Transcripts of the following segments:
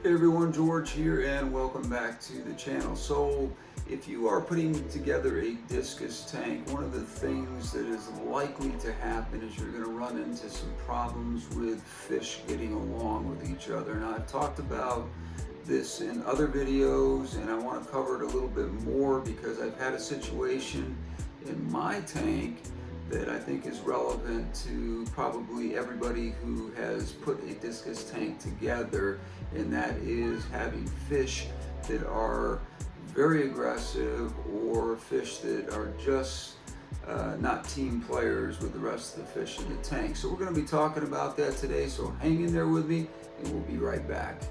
Hey everyone, George here and welcome back to the channel. So if you are putting together a discus tank, one of the things that is likely to happen is you're going to run into some problems with fish getting along with each other. Now I've talked about this in other videos and I want to cover it a little bit more because I've had a situation in my tank that I think is relevant to probably everybody who has put a discus tank together, and that is having fish that are very aggressive or fish that are just not team players with the rest of the fish in the tank. So we're going to be talking about that today, so hang in there with me and we'll be right back.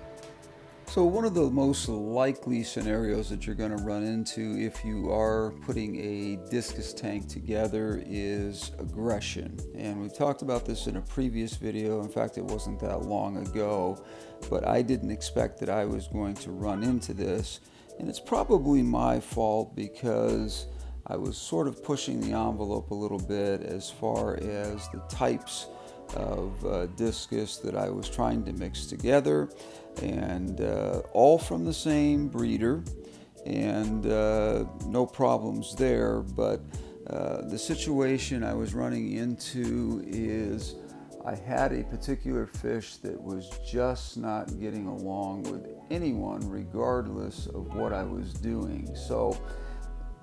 So one of the most likely scenarios that you're going to run into if you are putting a discus tank together is aggression. And we talked about this in a previous video. In fact, it wasn't that long ago, but I didn't expect that I was going to run into this. And it's probably my fault because I was sort of pushing the envelope a little bit as far as the types of discus that I was trying to mix together, and all from the same breeder, and no problems there. But the situation I was running into is I had a particular fish that was just not getting along with anyone regardless of what I was doing. So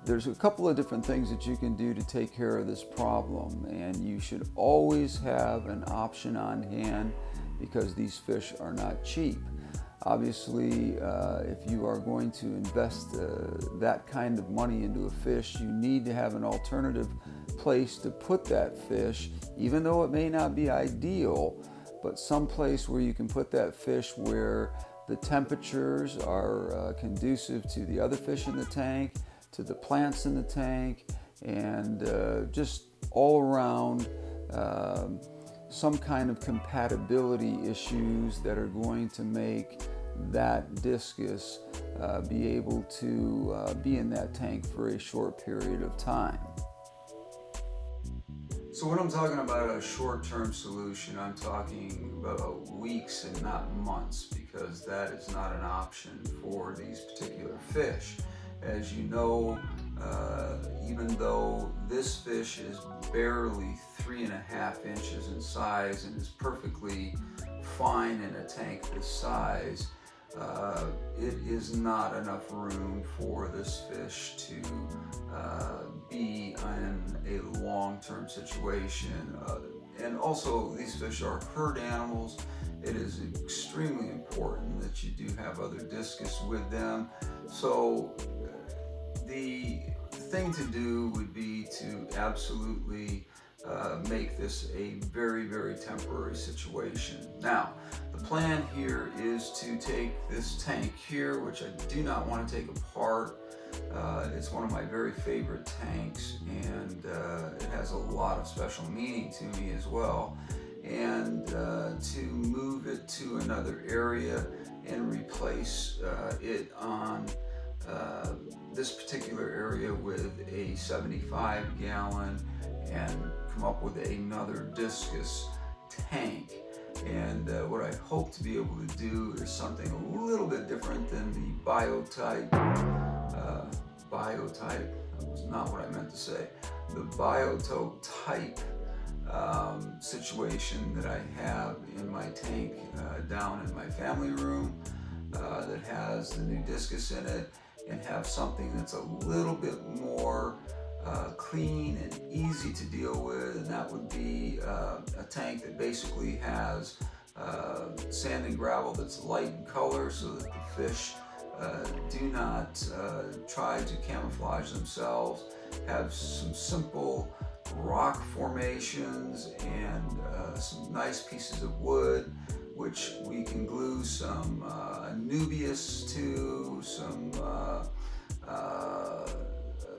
there's a couple of different things that you can do to take care of this problem, and you should always have an option on hand because these fish are not cheap. Obviously, if you are going to invest that kind of money into a fish, you need to have an alternative place to put that fish, even though it may not be ideal, but some place where you can put that fish where the temperatures are conducive to the other fish in the tank, to the plants in the tank, and just all around some kind of compatibility issues that are going to make that discus be able to be in that tank for a short period of time. So when I'm talking about a short-term solution, I'm talking about weeks and not months, because that is not an option for these particular fish. As you know, even though this fish is barely 3.5 inches in size and is perfectly fine in a tank this size, it is not enough room for this fish to be in a long-term situation. And also, these fish are herd animals. It is extremely important that you do have other discus with them. So the thing to do would be to absolutely make this a very, very temporary situation. Now, the plan here is to take this tank here, which I do not want to take apart. It's one of my very favorite tanks, and it has a lot of special meaning to me as well, and to move it to another area and replace it on this particular area with a 75-gallon and come up with another discus tank. And what I hope to be able to do is something a little bit different than the biotype, that was not what I meant to say, the biotope type situation that I have in my tank down in my family room that has the new discus in it, and have something that's a little bit more clean and easy to deal with, and that would be a tank that basically has sand and gravel that's light in color so that the fish do not try to camouflage themselves, have some simple rock formations and some nice pieces of wood which we can glue some Nubius to, some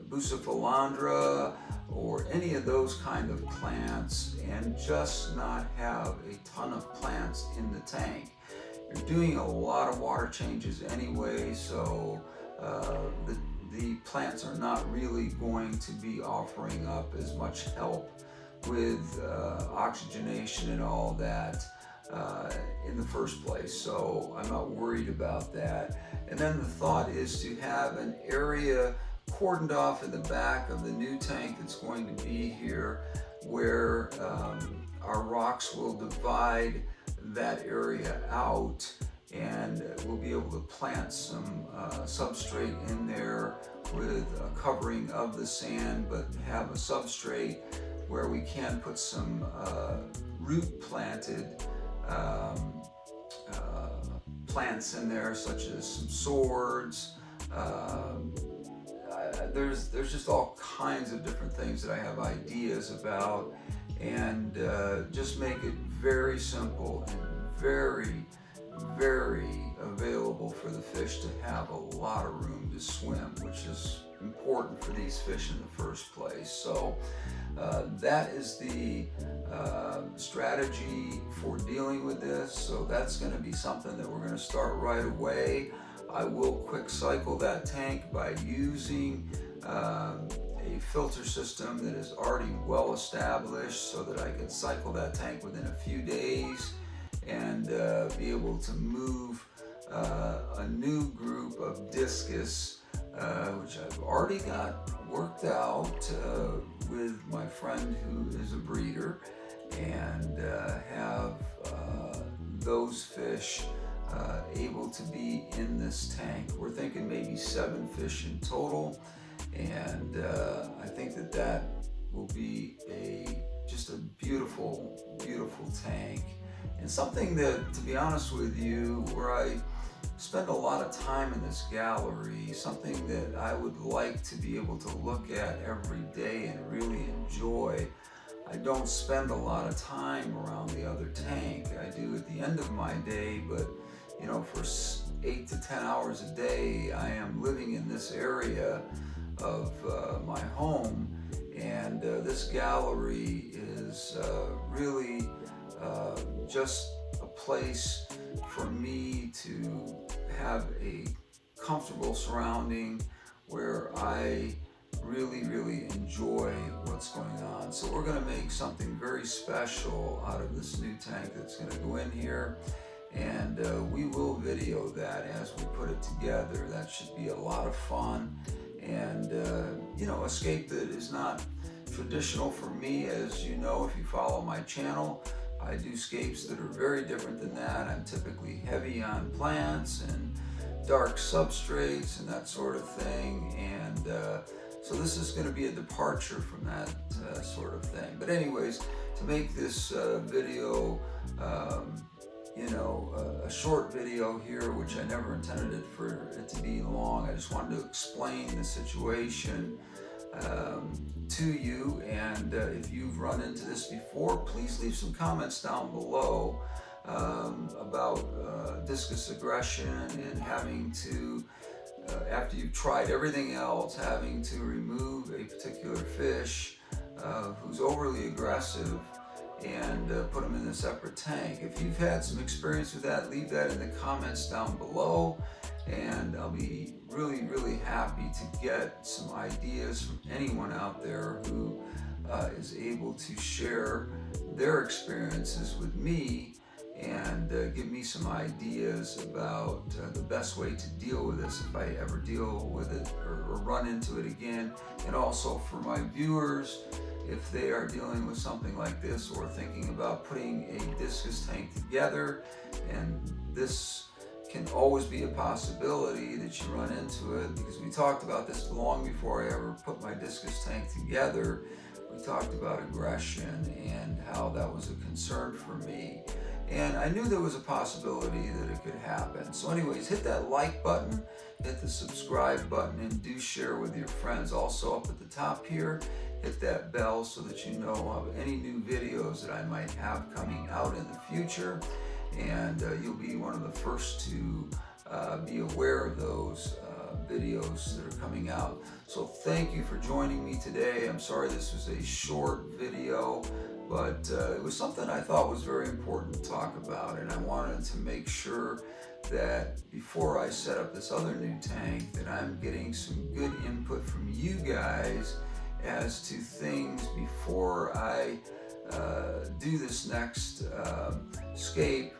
Bucephalandra, or any of those kind of plants, and just not have a ton of plants in the tank. You're doing a lot of water changes anyway, so the plants are not really going to be offering up as much help with oxygenation and all that. in the first place, so I'm not worried about that. And then the thought is to have an area cordoned off in the back of the new tank that's going to be here, where our rocks will divide that area out, and we'll be able to plant some substrate in there with a covering of the sand, but have a substrate where we can put some root planted plants in there, such as some swords. There's just all kinds of different things that I have ideas about, and just make it very simple and very, very available for the fish to have a lot of room to swim, which is important for these fish in the first place. So that is the strategy for dealing with this. So that's going to be something that we're going to start right away. I will quick cycle that tank by using a filter system that is already well established, so that I can cycle that tank within a few days and be able to move a new group of discus, which I've already got worked out with my friend who is a breeder, and have those fish able to be in this tank. We're thinking maybe 7 fish in total, and I think that will be just a beautiful, beautiful tank, and something that, to be honest with you, where I spend a lot of time in this gallery, something that I would like to be able to look at every day and really enjoy. I don't spend a lot of time around the other tank. I do at the end of my day, but you know, for 8 to 10 hours a day, I am living in this area of my home, and this gallery is really just a place for me to have a comfortable surrounding where I really, really enjoy what's going on. So we're going to make something very special out of this new tank that's going to go in here, and we will video that as we put it together. That should be a lot of fun, and you know, a scape that is not traditional for me. As you know, if you follow my channel, I do scapes that are very different than that. I'm typically heavy on plants and dark substrates and that sort of thing, and so this is going to be a departure from that sort of thing. But anyways, to make this video you know, a short video here, which I never intended it for it to be long. I just wanted to explain the situation to you, and if you've run into this before, please leave some comments down below about discus aggression and having to, after you've tried everything else, having to remove a particular fish who's overly aggressive and put them in a separate tank. If you've had some experience with that, leave that in the comments down below, and I'll be really, really happy to get some ideas from anyone out there who is able to share their experiences with me and give me some ideas about the best way to deal with this if I ever deal with it or run into it again. And also for my viewers, if they are dealing with something like this or thinking about putting a discus tank together, and this can always be a possibility that you run into it, because we talked about this long before I ever put my discus tank together. We talked about aggression and how that was a concern for me, and I knew there was a possibility that it could happen. So anyways, hit that like button, hit the subscribe button, and do share with your friends. Also up at the top here, hit that bell so that you know of any new videos that I might have coming out in the future, and you'll be one of the first to be aware of those videos that are coming out. So thank you for joining me today. I'm sorry this was a short video, but it was something I thought was very important to talk about, and I wanted to make sure that before I set up this other new tank, that I'm getting some good input from you guys as to things before I do this next scape,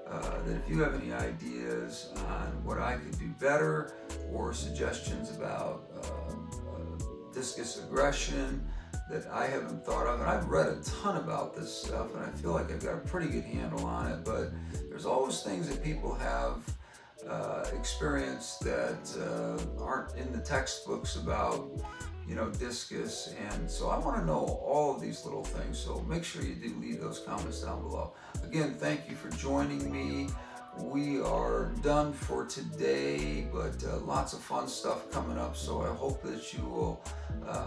that if you have any ideas on what I could do better or suggestions about discus aggression that I haven't thought of, and I've read a ton about this stuff and I feel like I've got a pretty good handle on it, but there's always things that people have experienced that aren't in the textbooks about, you know, discus, and so I want to know all of these little things, so make sure you do leave those comments down below. Again, thank you for joining me. We are done for today, but lots of fun stuff coming up, so I hope that you will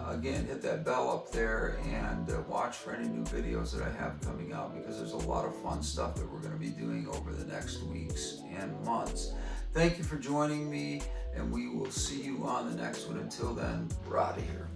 again hit that bell up there and watch for any new videos that I have coming out, because there's a lot of fun stuff that we're going to be doing over the next weeks and months. Thank you for joining me, and we will see you on the next one. Until then, we're out of here.